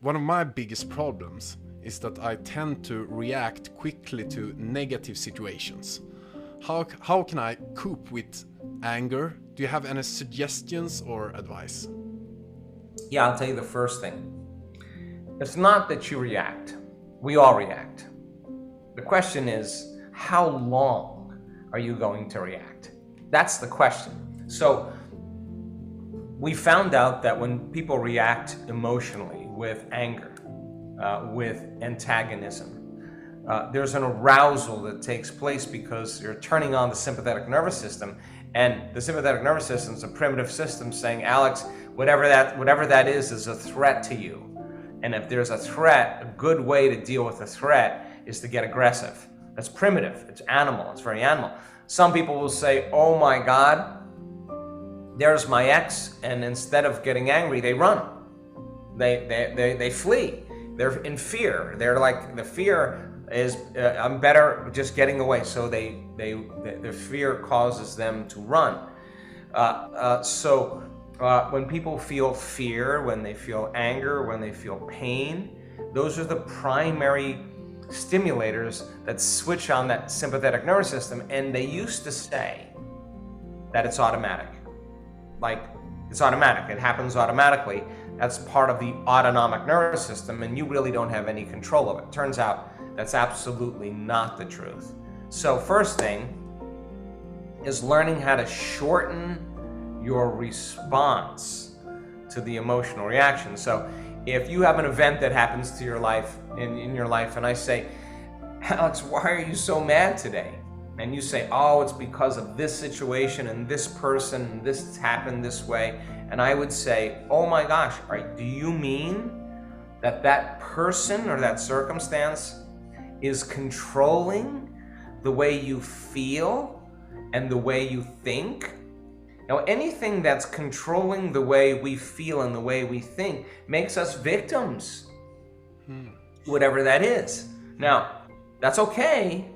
One of my biggest problems is that I tend to react quickly to negative situations. How can I cope with anger? Do you have any suggestions or advice? Yeah, I'll tell you the first thing. It's not that you react. We all react. The question is, how long are you going to react? That's the question. So we found out that when people react emotionally with anger, with antagonism, there's an arousal that takes place because you're turning on the sympathetic nervous system, and the sympathetic nervous system is a primitive system saying, Alex, whatever that is a threat to you. And if there's a threat, a good way to deal with a threat is to get aggressive. That's primitive. It's animal. It's very animal. Some people will say, oh my God, there's my ex, and instead of getting angry, they run. They flee. They're in fear. They're like, the fear is, I'm better just getting away. So the fear causes them to run. When people feel fear, when they feel anger, when they feel pain, those are the primary stimulators that switch on that sympathetic nervous system. And they used to say that it's automatic. Like, it's automatic. It happens automatically. That's part of the autonomic nervous system, and you really don't have any control of it. Turns out that's absolutely not the truth. So first thing is learning how to shorten your response to the emotional reaction. So if you have an event that happens to your life, in your life, and I say, Alex, why are you so mad today? And you say, oh, it's because of this situation and this person, and this happened this way. And I would say, oh my gosh, do you mean that person or that circumstance is controlling the way you feel and the way you think? Now, anything that's controlling the way we feel and the way we think makes us victims, whatever that is. Now, that's okay,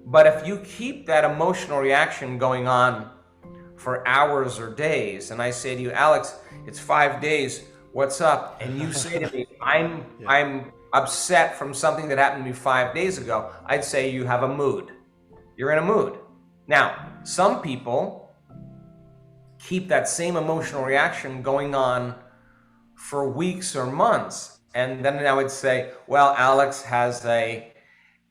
but if you keep that emotional reaction going on for hours or days, and I say to you, Alex, it's 5 days, what's up? And you say to me, I'm upset from something that happened to me 5 days ago, I'd say you have a mood. You're in a mood. Now, some people keep that same emotional reaction going on for weeks or months. And then I would say, well, Alex has a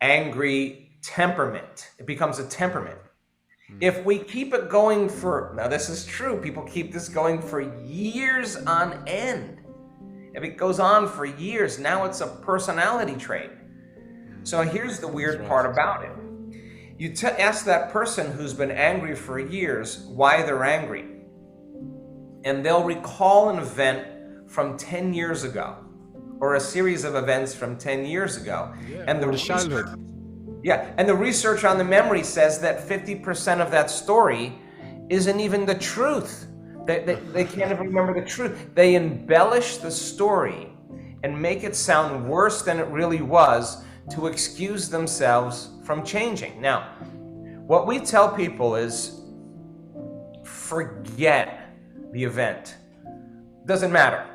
angry temperament. It becomes a temperament. If we keep it going for, now this is true, people keep this going for years on end. If it goes on for years, now it's a personality trait. So here's the weird part about it. You ask that person who's been angry for years why they're angry, and they'll recall an event from 10 years ago, or a series of events from 10 years ago. Yeah, and the childhood. And the research on the memory says that 50% of that story isn't even the truth. They can't even remember the truth. They embellish the story and make it sound worse than it really was to excuse themselves from changing. Now, what we tell people is forget the event. Doesn't matter.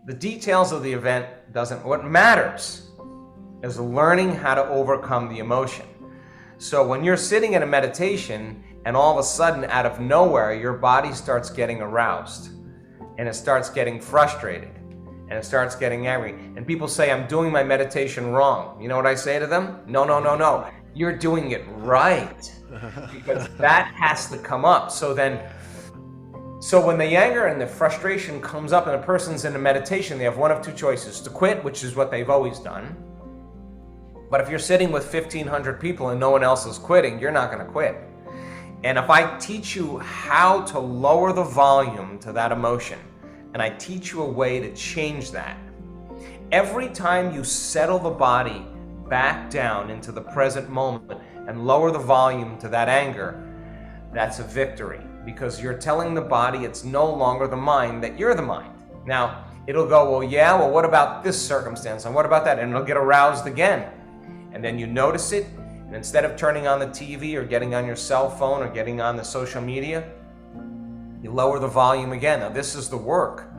The details of the event doesn't. What matters is learning how to overcome the emotion. So when you're sitting in a meditation and all of a sudden out of nowhere your body starts getting aroused and it starts getting frustrated and it starts getting angry, and people say, I'm doing my meditation wrong. You know what I say to them? No. You're doing it right, because that has to come up. So when the anger and the frustration comes up and a person's in a meditation, they have one of two choices: to quit, which is what they've always done. But if you're sitting with 1,500 people and no one else is quitting, you're not going to quit. And if I teach you how to lower the volume to that emotion, and I teach you a way to change that, every time you settle the body back down into the present moment and lower the volume to that anger, that's a victory, because you're telling the body it's no longer the mind, that you're the mind. Now, it'll go, well, what about this circumstance? And what about that? And it'll get aroused again. And then you notice it, and instead of turning on the TV or getting on your cell phone or getting on the social media, you lower the volume again. Now, this is the work.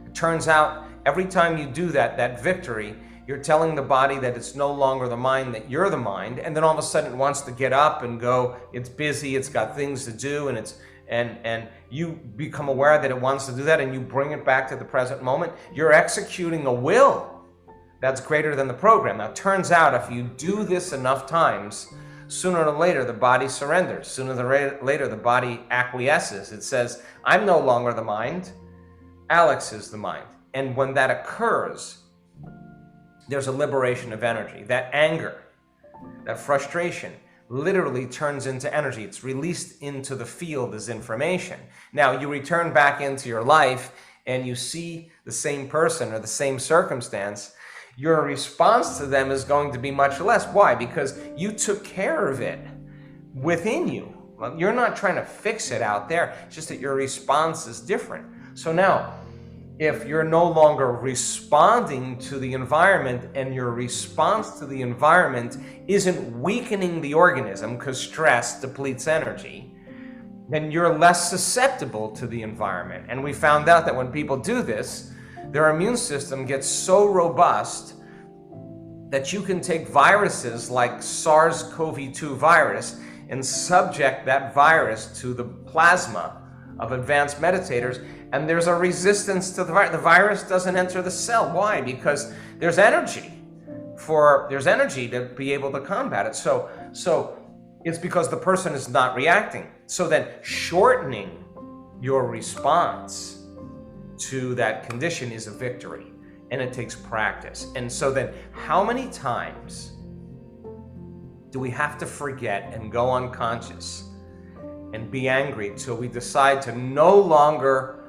It turns out Every time you do that, that victory, you're telling the body that it's no longer the mind, that you're the mind, and then all of a sudden it wants to get up and go. It's busy, it's got things to do, and you become aware that it wants to do that, and you bring it back to the present moment. You're executing a will that's greater than the program. Now, it turns out if you do this enough times, sooner or later the body surrenders. Sooner or later the body acquiesces. It says, I'm no longer the mind, Alex is the mind. And when that occurs, there's a liberation of energy. That anger, that frustration, literally turns into energy. It's released into the field as information. Now, you return back into your life and you see the same person or the same circumstance, your response to them is going to be much less. Why? Because you took care of it within you. You're not trying to fix it out there. It's just that your response is different. So now, if you're no longer responding to the environment and your response to the environment isn't weakening the organism because stress depletes energy, then you're less susceptible to the environment. And we found out that when people do this, their immune system gets so robust that you can take viruses like SARS-CoV-2 virus and subject that virus to the plasma of advanced meditators, and there's a resistance to the virus. The virus doesn't enter the cell. Why? Because there's energy to be able to combat it. So it's because the person is not reacting. So then shortening your response to that condition is a victory, and it takes practice. And so then how many times do we have to forget and go unconscious and be angry till we decide to no longer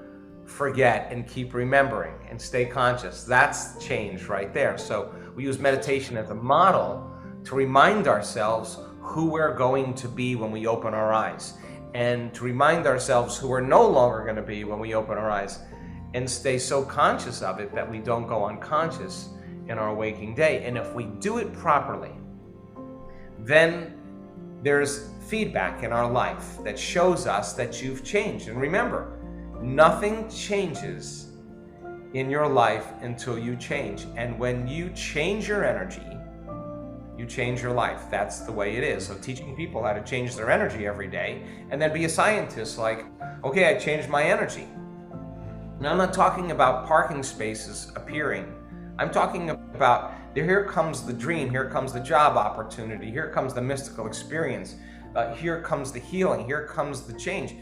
forget and keep remembering and stay conscious? That's change right there. So we use meditation as a model to remind ourselves who we're going to be when we open our eyes, and to remind ourselves who we're no longer going to be when we open our eyes, and stay so conscious of it that we don't go unconscious in our waking day. And if we do it properly, then there's feedback in our life that shows us that you've changed. And remember, nothing changes in your life until you change. And when you change your energy, you change your life. That's the way it is. So teaching people how to change their energy every day, and then be a scientist like, okay, I changed my energy. Now, I'm not talking about parking spaces appearing. I'm talking about here comes the dream, here comes the job opportunity, here comes the mystical experience, here comes the healing, here comes the change.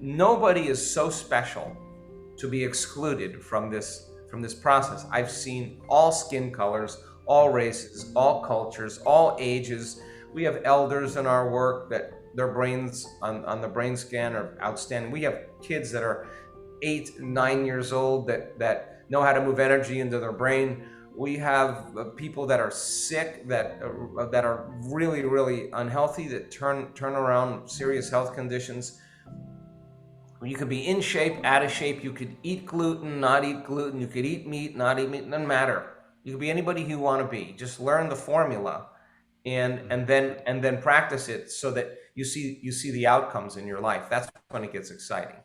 Nobody is so special to be excluded from this process. I've seen all skin colors, all races, all cultures, all ages. We have elders in our work that their brains on the brain scan are outstanding. We have kids that are 8, 9 years old that know how to move energy into their brain. We have people that are sick, that are really, really unhealthy, that turn around serious health conditions. You could be in shape, out of shape. You could eat gluten, not eat gluten. You could eat meat, not eat meat. It doesn't matter. You could be anybody you want to be. Just learn the formula, and then practice it so that you see the outcomes in your life. That's when it gets exciting.